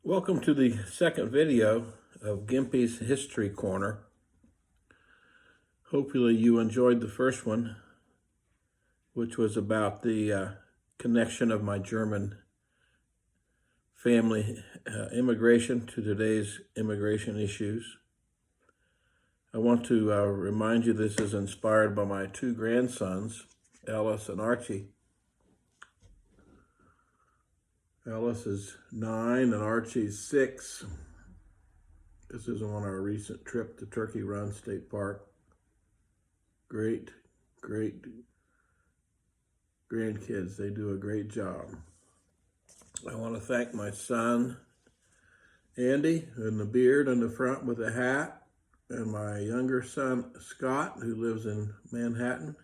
Welcome to the second video of Gimpy's History Corner. Hopefully you enjoyed the first one, which was about the connection of my German family immigration to today's immigration issues. I want to remind you this is inspired by my two grandsons, Ellis and Archie. Ellis is 9 and Archie's 6. This is on our recent trip to Turkey Run State Park. Great grandkids. They do a great job. I want to thank my son, Andy, in the beard in the front with a hat, and my younger son, Scott, who lives in Manhattan.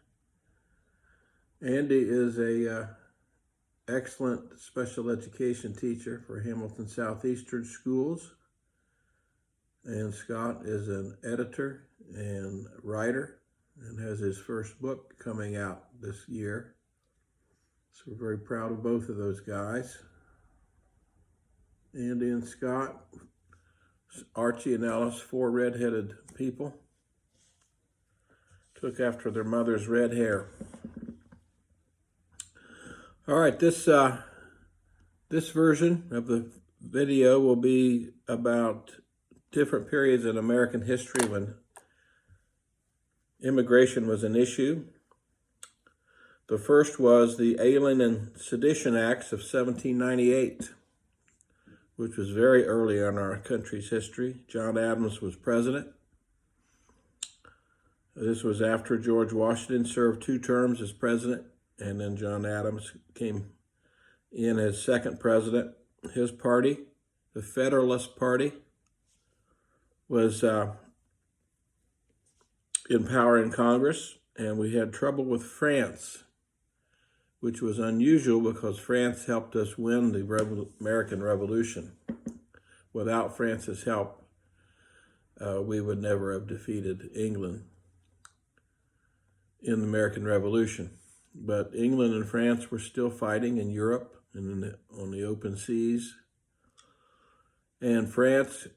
Andy is a excellent special education teacher for Hamilton Southeastern Schools. And Scott is an editor and writer and has his first book coming out this year. So we're very proud of both of those guys. Andy and Scott, Archie and Ellis, 4 redheaded people, took after their mother's red hair. All right, this version of the video will be about different periods in American history when immigration was an issue. The first was the Alien and Sedition Acts of 1798, which was very early in our country's history. John Adams was president. This was after George Washington served 2 terms as president, and then John Adams came in as second president. His party, the Federalist Party, was in power in Congress, and we had trouble with France, which was unusual because France helped us win the American Revolution. Without France's help, we would never have defeated England in the American Revolution. But England and France were still fighting in Europe and on the open seas. And France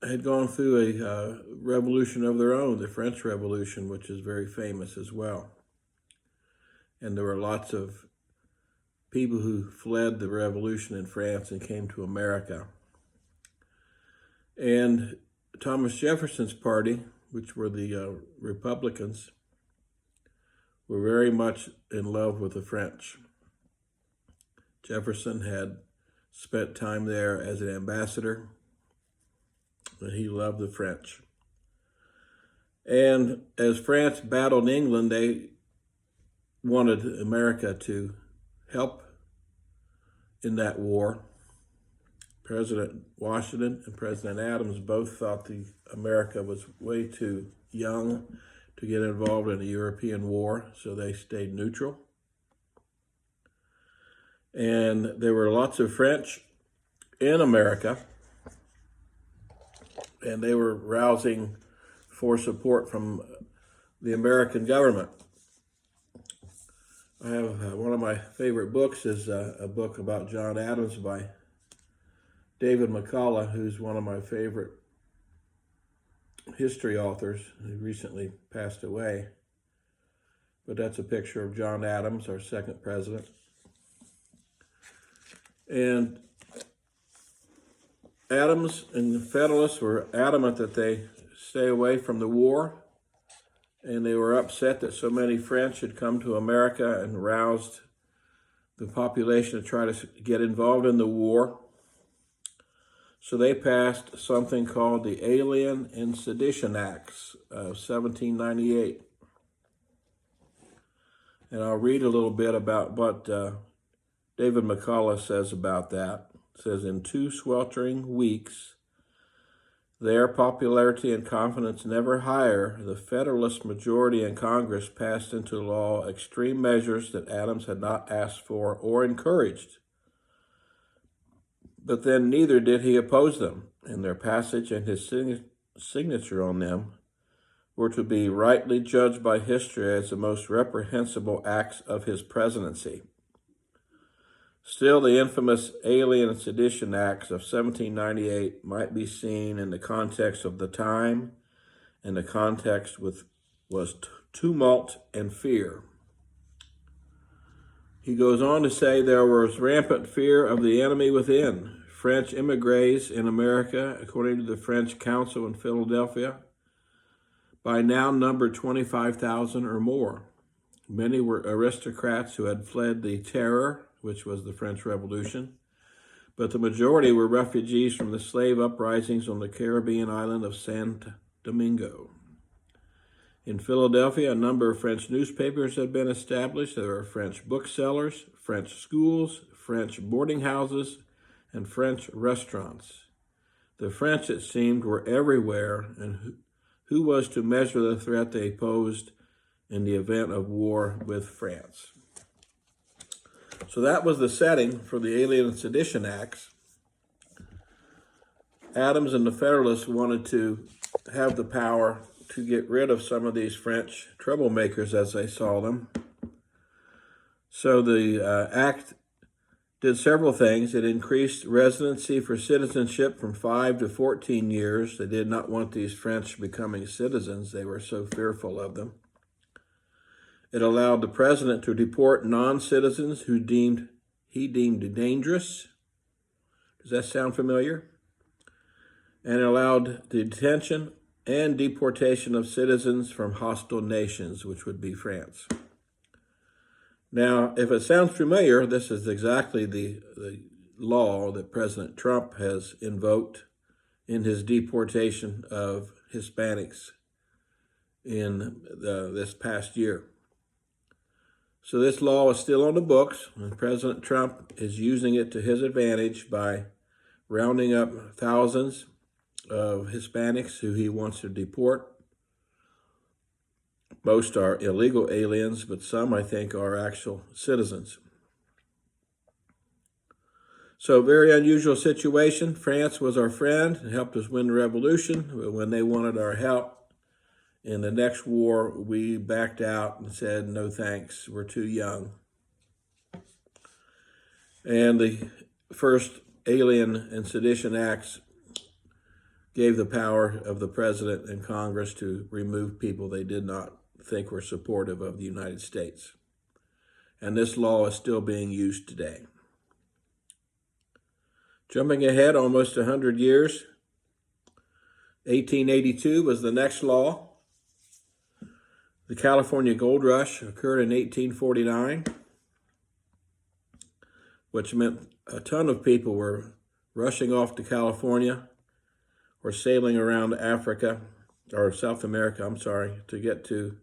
had gone through a revolution of their own, the French Revolution, which is very famous as well. And there were lots of people who fled the revolution in France and came to America. And Thomas Jefferson's party, which were the Republicans, were very much in love with the French. Jefferson had spent time there as an ambassador, and he loved the French. And as France battled England, they wanted America to help in that war. President Washington and President Adams both thought America was way too young to get involved in a European war, so they stayed neutral. And there were lots of French in America, and they were rousing for support from the American government. I have one of my favorite books is a book about John Adams by David McCullough, who's one of my favorite history authors who recently passed away. But that's a picture of John Adams, our second president. And Adams and the Federalists were adamant that they stay away from the war, and they were upset that so many French had come to America and roused the population to try to get involved in the war. So they passed something called the Alien and Sedition Acts of 1798. And I'll read a little bit about what David McCullough says about that. It says, in 2 sweltering weeks, their popularity and confidence never higher, the Federalist majority in Congress passed into law extreme measures that Adams had not asked for or encouraged. But then neither did he oppose them, and their passage and his signature on them were to be rightly judged by history as the most reprehensible acts of his presidency. Still, the infamous Alien and Sedition Acts of 1798 might be seen in the context of the time, and the context was tumult and fear. He goes on to say there was rampant fear of the enemy within. French immigrants in America, according to the French Council in Philadelphia, by now numbered 25,000 or more. Many were aristocrats who had fled the Terror, which was the French Revolution, but the majority were refugees from the slave uprisings on the Caribbean island of Santo Domingo. In Philadelphia, a number of French newspapers had been established. There were French booksellers, French schools, French boarding houses, and French restaurants. The French, it seemed, were everywhere, and who was to measure the threat they posed in the event of war with France? So that was the setting for the Alien and Sedition Acts. Adams and the Federalists wanted to have the power to get rid of some of these French troublemakers, as they saw them. So the act did several things. It increased residency for citizenship from 5 to 14 years. They did not want these French becoming citizens. They were so fearful of them. It allowed the president to deport non-citizens who he deemed dangerous. Does that sound familiar? And it allowed the detention and deportation of citizens from hostile nations, which would be France. Now, if it sounds familiar, this is exactly the law that President Trump has invoked in his deportation of Hispanics in this past year. So this law is still on the books, and President Trump is using it to his advantage by rounding up thousands of Hispanics who he wants to deport. Most are illegal aliens, but some, I think, are actual citizens. So, very unusual situation. France was our friend and helped us win the revolution. But when they wanted our help in the next war, we backed out and said, no thanks, we're too young. And the first Alien and Sedition Acts gave the power of the president and Congress to remove people they did not think were supportive of the United States. And this law is still being used today. Jumping ahead almost 100 years, 1882 was the next law. The California Gold Rush occurred in 1849, which meant a ton of people were rushing off to California or sailing around Africa, or South America, to get to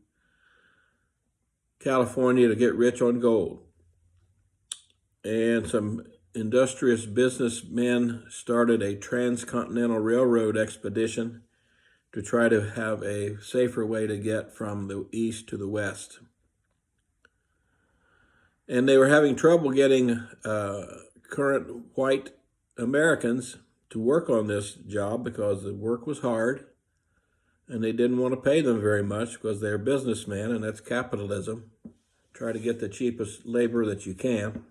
California to get rich on gold. And some industrious businessmen started a transcontinental railroad expedition to try to have a safer way to get from the east to the west. And they were having trouble getting current white Americans to work on this job because the work was hard and they didn't want to pay them very much because they're businessmen, and that's capitalism. Try to get the cheapest labor that you can.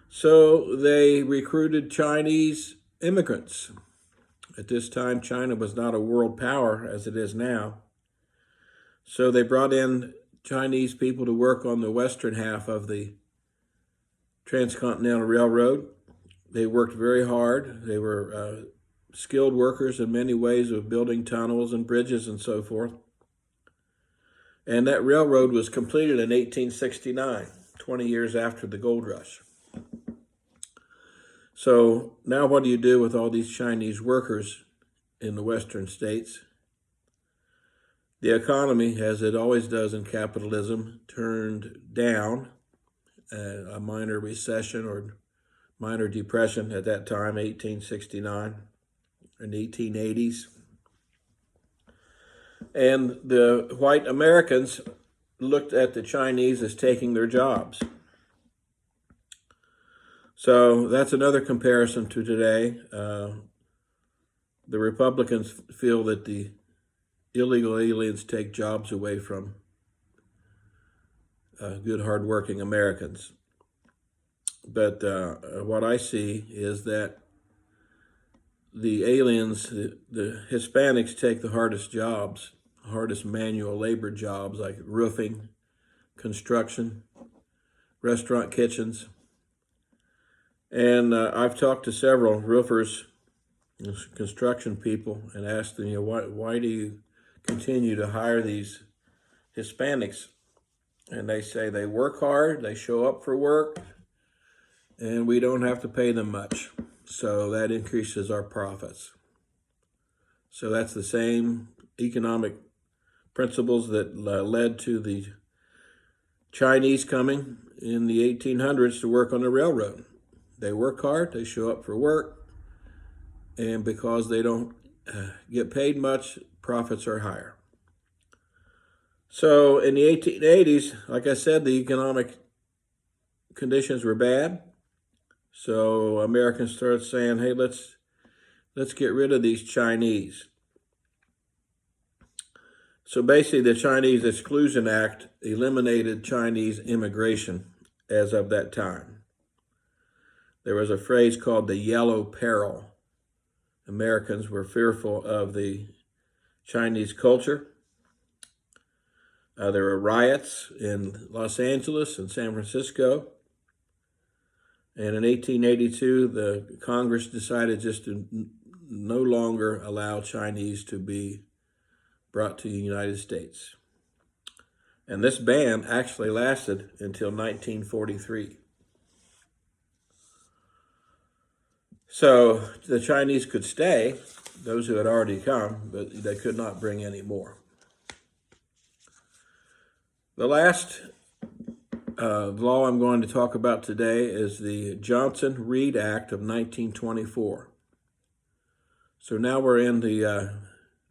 So they recruited Chinese immigrants. At this time, China was not a world power as it is now. So they brought in Chinese people to work on the western half of the Transcontinental Railroad. They worked very hard. They were skilled workers in many ways of building tunnels and bridges and so forth. And that railroad was completed in 1869, 20 years after the gold rush. So now what do you do with all these Chinese workers in the western states? The economy, as it always does in capitalism, turned down. A minor recession or minor depression at that time, 1869, in the 1880s. And the white Americans looked at the Chinese as taking their jobs. So that's another comparison to today. The Republicans feel that the illegal aliens take jobs away from good, hardworking Americans. But what I see is that the aliens, the Hispanics, take the hardest jobs, hardest manual labor jobs like roofing, construction, restaurant kitchens. And I've talked to several roofers, construction people, and asked them, why do you continue to hire these Hispanics? And they say they work hard, they show up for work, and we don't have to pay them much. So that increases our profits. So that's the same economic principles that led to the Chinese coming in the 1800s to work on the railroad. They work hard, they show up for work, and because they don't get paid much, profits are higher. So in the 1880s, like I said, the economic conditions were bad. So Americans started saying, hey, let's get rid of these Chinese. So basically, the Chinese Exclusion Act eliminated Chinese immigration as of that time. There was a phrase called the yellow peril. Americans were fearful of the Chinese culture. There were riots in Los Angeles and San Francisco. And in 1882, the Congress decided just to no longer allow Chinese to be brought to the United States. And this ban actually lasted until 1943. So the Chinese could stay, those who had already come, but they could not bring any more. The last law I'm going to talk about today is the Johnson-Reed Act of 1924. So now we're in the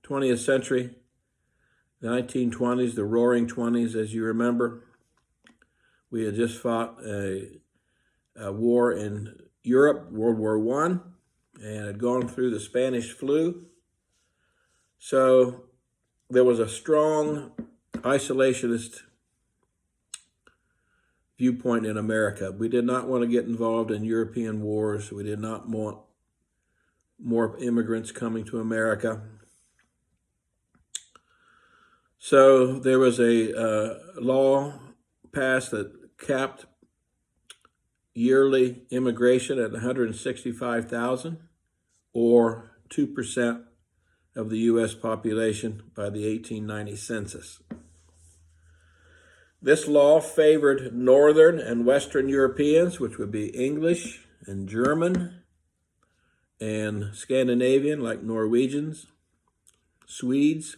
20th century, the 1920s, the Roaring 20s, as you remember. We had just fought a war in Europe, World War I, and had gone through the Spanish flu. So there was a strong isolationist viewpoint in America. We did not want to get involved in European wars. We did not want more immigrants coming to America. So there was a law passed that capped yearly immigration at 165,000, or 2% of the U.S. population by the 1890 census. This law favored Northern and Western Europeans, which would be English and German and Scandinavian, like Norwegians, Swedes,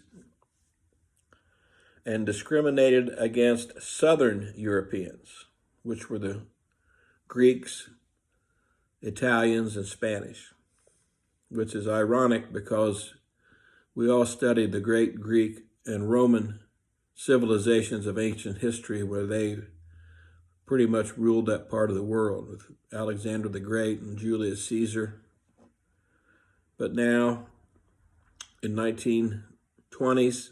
and discriminated against Southern Europeans, which were the Greeks, Italians, and Spanish, which is ironic because we all studied the great Greek and Roman civilizations of ancient history where they pretty much ruled that part of the world with Alexander the Great and Julius Caesar. But now, in 1920s,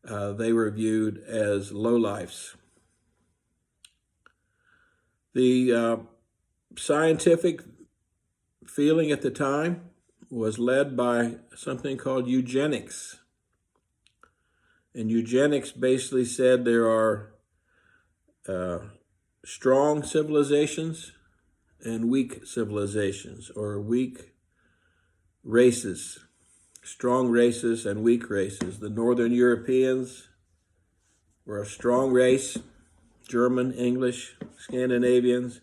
they were viewed as lowlifes. The scientific feeling at the time was led by something called eugenics. And eugenics basically said there are strong civilizations and weak civilizations, or weak races, strong races and weak races. The Northern Europeans were a strong race, German, English, Scandinavians,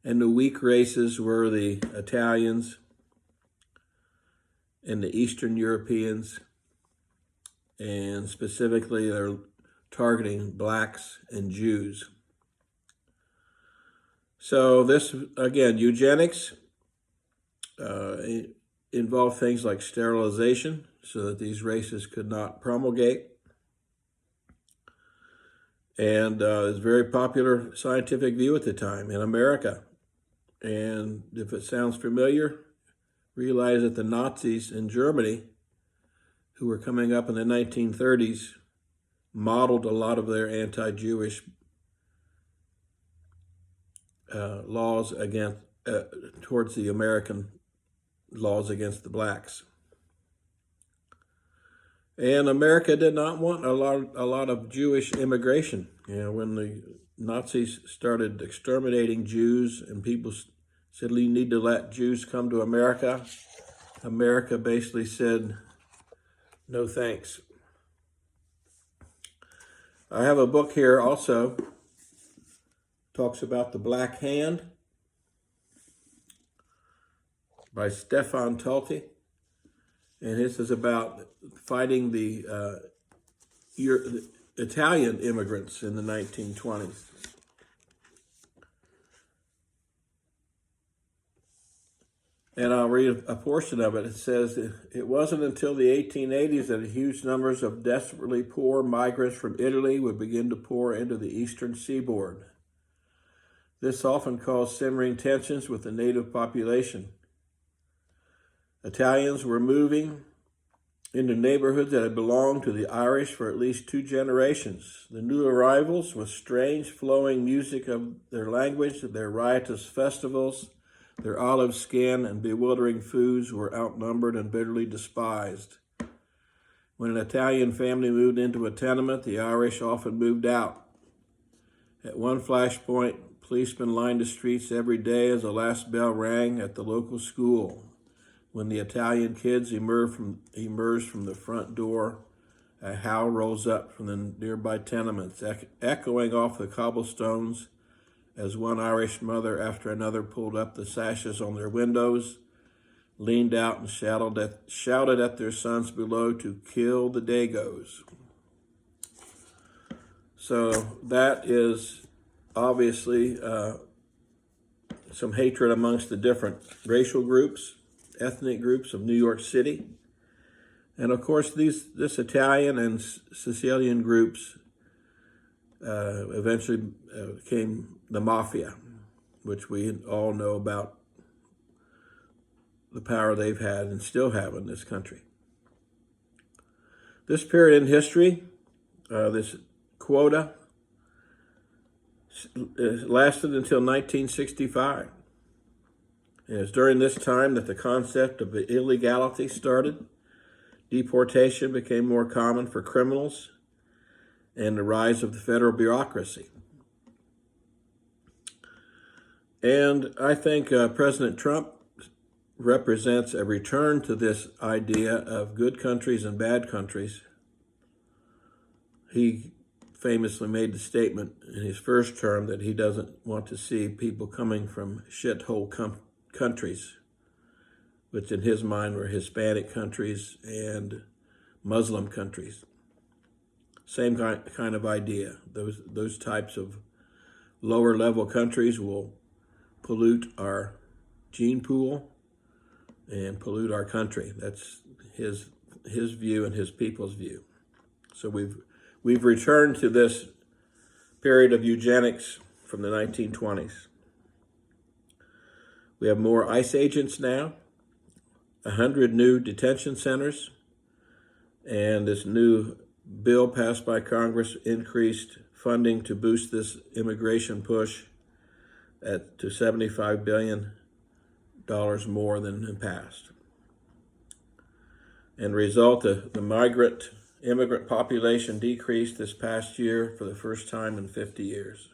and the weak races were the Italians and the Eastern Europeans, and specifically they're targeting blacks and Jews. So this, again, eugenics involved things like sterilization so that these races could not promulgate. And it's a very popular scientific view at the time in America. And if it sounds familiar, realize that the Nazis in Germany, who were coming up in the 1930s, modeled a lot of their anti-Jewish laws against towards the American laws against the blacks. And America did not want a lot of Jewish immigration. When the Nazis started exterminating Jews and people said, "You need to let Jews come to America," America basically said, "No thanks." I have a book here also, talks about the Black Hand by Stefan Talty. And this is about fighting the Italian immigrants in the 1920s. And I'll read a portion of it. It says, "It wasn't until the 1880s that huge numbers of desperately poor migrants from Italy would begin to pour into the eastern seaboard. This often caused simmering tensions with the native population. Italians were moving into neighborhoods that had belonged to the Irish for at least 2 generations. The new arrivals, with strange flowing music of their language, their riotous festivals, their olive skin and bewildering foods, were outnumbered and bitterly despised. When an Italian family moved into a tenement, the Irish often moved out. At one flashpoint, policemen lined the streets every day as the last bell rang at the local school. When the Italian kids emerged from the front door, a howl rose up from the nearby tenements, echoing off the cobblestones as one Irish mother after another pulled up the sashes on their windows, leaned out and shouted at their sons below to kill the Dagos." So that is obviously some hatred amongst the different racial groups, ethnic groups of New York City. And of course, this Italian and Sicilian groups eventually became the mafia, which we all know about the power they've had and still have in this country. This period in history, this quota, lasted until 1965. It was during this time that the concept of illegality started. Deportation became more common for criminals, and the rise of the federal bureaucracy. And I think President Trump represents a return to this idea of good countries and bad countries. He famously made the statement in his first term that he doesn't want to see people coming from shithole countries, which in his mind were Hispanic countries and Muslim countries. Same kind of idea. Those types of lower level countries will pollute our gene pool and pollute our country. That's his view and his people's view. So we've returned to this period of eugenics from the 1920s. We have more ICE agents now, 100 new detention centers, and this new bill passed by Congress increased funding to boost this immigration push to $75 billion more than in the past. And the result, the immigrant population decreased this past year for the first time in 50 years.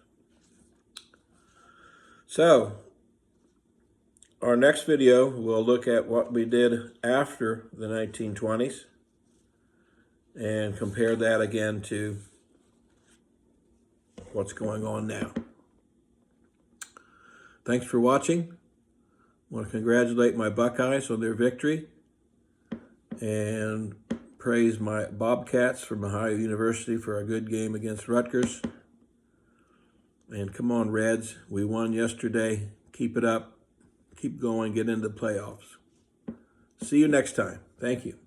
So, our next video, we'll look at what we did after the 1920s and compare that again to what's going on now. Thanks for watching. I want to congratulate my Buckeyes on their victory and praise my Bobcats from Ohio University for a good game against Rutgers. And come on, Reds. We won yesterday. Keep it up. Keep going. Get into the playoffs. See you next time. Thank you.